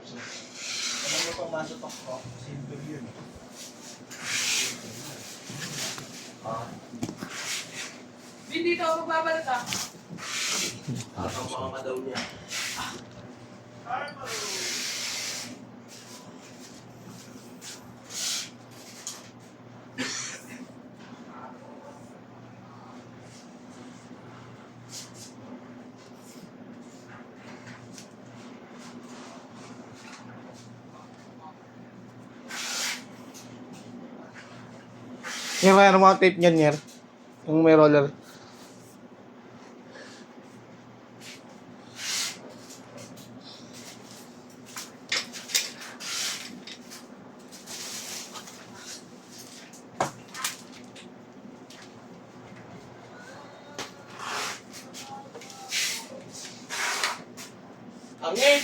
Alam mo pang masutok ko, simple yun. Hindi dito ako magbabalat ah. Ang mga madaw niya. Yung kaya ng mga tape niyan, Yer. Yung may roller. Angin!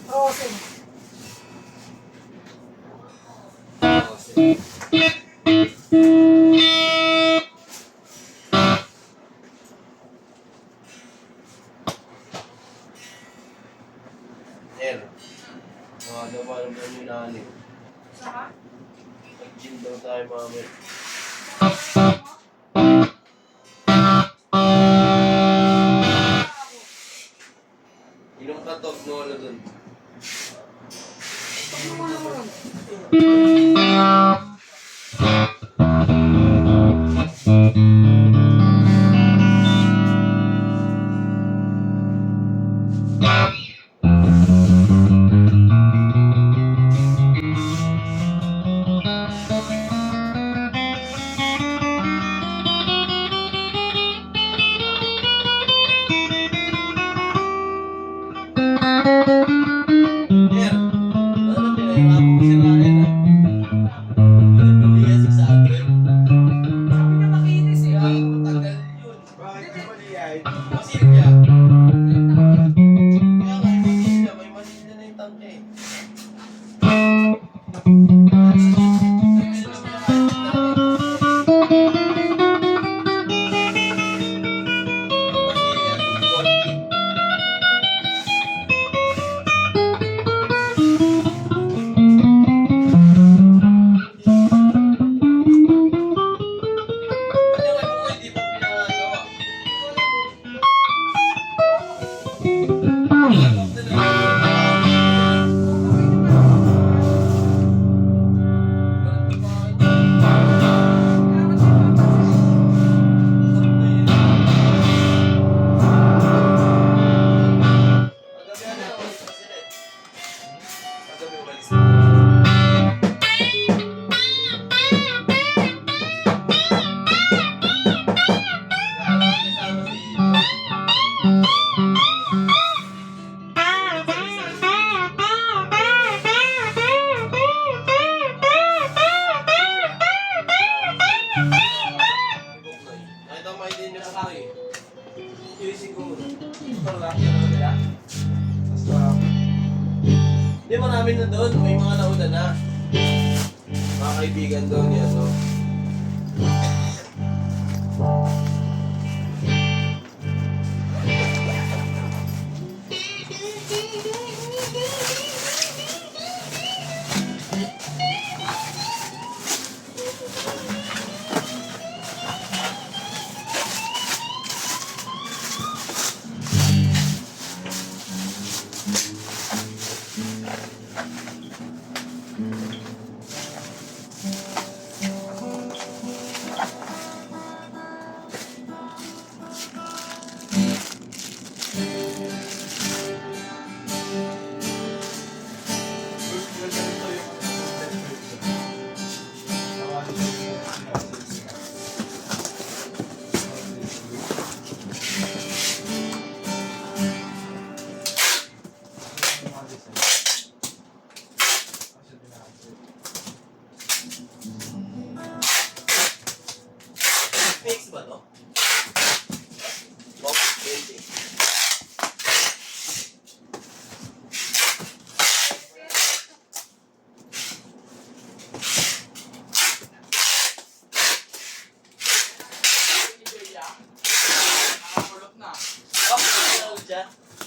Frozen. Air. Mga naman ang minanin. Saka? Nag-gym daw tayo mamaya. Inom ka to, wala dun. Pag naman. Air! Ano na pinahirapan mo si Ryan ah? Pinapiliya 600. Sabi niya makinis eh. Kaya matagal yun. Bakit ka mali ay? Masilya. Kaya nga, masilya. May masilya na yung tangke. Nakita mo din yung ako eh. Yung siguro. Ito lang, yan naman nila. Hindi, marami na doon. May mga nauna na. Mga kaibigan doon yan, no?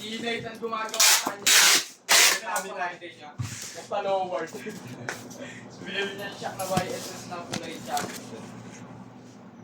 Si Nathan gumagawa sa kanya. Sinabi niya. Nagpa-lower. Binili niya siya na YSS na kulay siya.